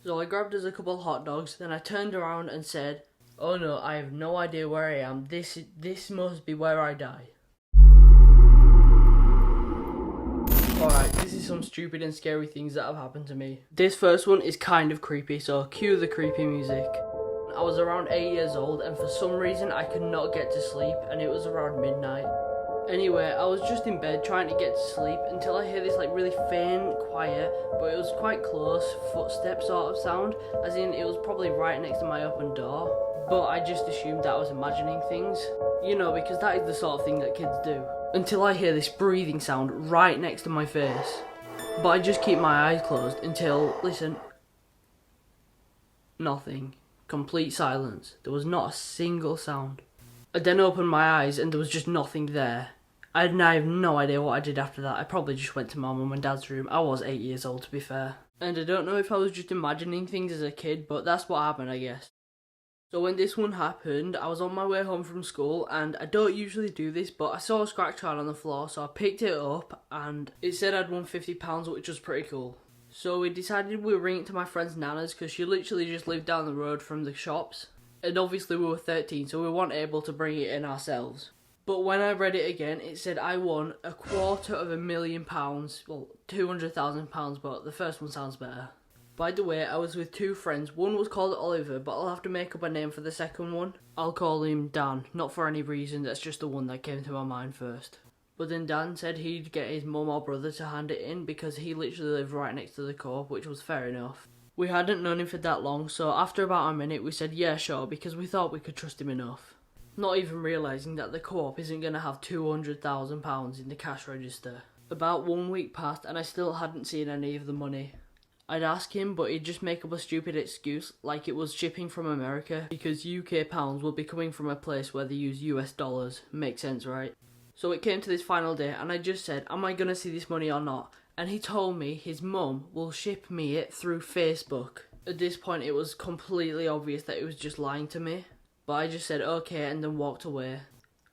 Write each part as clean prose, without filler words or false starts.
So I grabbed us a couple of hot dogs, then I turned around and said, "Oh no, I have no idea where I am. This must be where I die." Alright, this is some stupid and scary things that have happened to me. This first one is kind of creepy, so cue the creepy music. I was around 8 years old and for some reason I could not get to sleep, and it was around midnight. Anyway, I was just in bed trying to get to sleep until I hear this like really faint, quiet, but it was quite close, footstep sort of sound, as in it was probably right next to my open door. But I just assumed that I was imagining things, you know, because that is the sort of thing that kids do. Until I hear this breathing sound right next to my face. But I just keep my eyes closed until, listen, nothing. Complete silence. There was not a single sound. I then opened my eyes and there was just nothing there. I have no idea what I did after that. I probably just went to my mum and dad's room. I was 8 years old, to be fair. And I don't know if I was just imagining things as a kid, but that's what happened, I guess. So when this one happened, I was on my way home from school, and I don't usually do this, but I saw a scratch card on the floor, so I picked it up, and it said I'd won £50, which was pretty cool. So we decided we'd ring it to my friend's nana's, because she literally just lived down the road from the shops. And obviously we were 13, so we weren't able to bring it in ourselves. But when I read it again, it said I won £250,000, well, £200,000, but the first one sounds better. By the way, I was with two friends. One was called Oliver, but I'll have to make up a name for the second one. I'll call him Dan, not for any reason, that's just the one that came to my mind first. But then Dan said he'd get his mum or brother to hand it in because he literally lived right next to the co-op, which was fair enough. We hadn't known him for that long, so after about a minute we said yeah, sure, because we thought we could trust him enough. Not even realising that the co-op isn't going to have £200,000 in the cash register. About 1 week passed and I still hadn't seen any of the money. I'd ask him, but he'd just make up a stupid excuse, like it was shipping from America, because UK pounds will be coming from a place where they use US dollars. Makes sense, right? So it came to this final day and I just said, am I going to see this money or not? And he told me his mum will ship me it through Facebook. At this point it was completely obvious that he was just lying to me. But I just said okay and then walked away.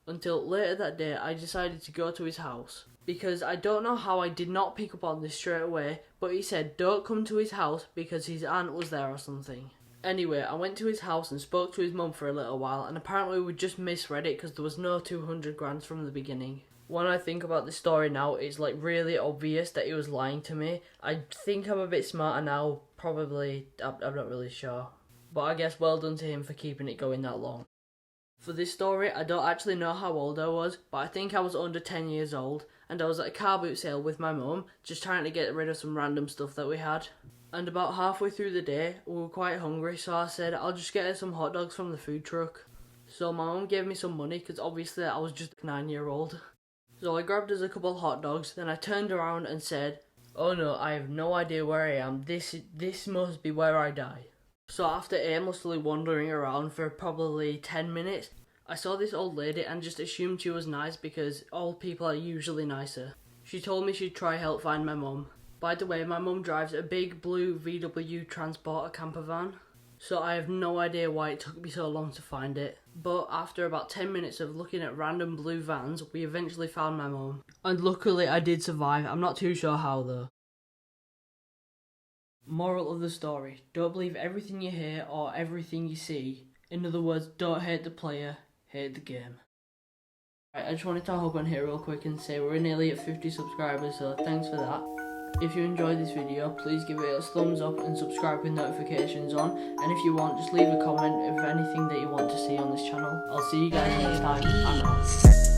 Until later that day I decided to go to his house. Because I don't know how I did not pick up on this straight away, but he said don't come to his house because his aunt was there or something. Anyway, I went to his house and spoke to his mum for a little while, and apparently we just misread it because there was no 200 grand from the beginning. When I think about this story now, it's like really obvious that he was lying to me. I think I'm a bit smarter now, probably, I'm not really sure. But I guess well done to him for keeping it going that long. For this story, I don't actually know how old I was, but I think I was under 10 years old, and I was at a car boot sale with my mum, just trying to get rid of some random stuff that we had. And about halfway through the day, we were quite hungry, so I said I'll just get her some hot dogs from the food truck. So my mum gave me some money, because obviously I was just a 9-year-old. So I grabbed us a couple of hot dogs, then I turned around and said, "Oh no, I have no idea where I am. This must be where I die." So after aimlessly wandering around for probably 10 minutes, I saw this old lady and just assumed she was nice because old people are usually nicer. She told me she'd try help find my mum. By the way, my mum drives a big blue VW Transporter camper van, so I have no idea why it took me so long to find it. But after about 10 minutes of looking at random blue vans, we eventually found my mum. And luckily I did survive. I'm not too sure how though. Moral of the story: don't believe everything you hear or everything you see. In other words, don't hate the player, hate the game. Right, I just wanted to hop on here real quick and say we're nearly at 50 subscribers, so thanks for that. If you enjoyed this video, please give it a thumbs up and subscribe with notifications on. And if you want, just leave a comment of anything that you want to see on this channel. I'll see you guys next time. I'm out.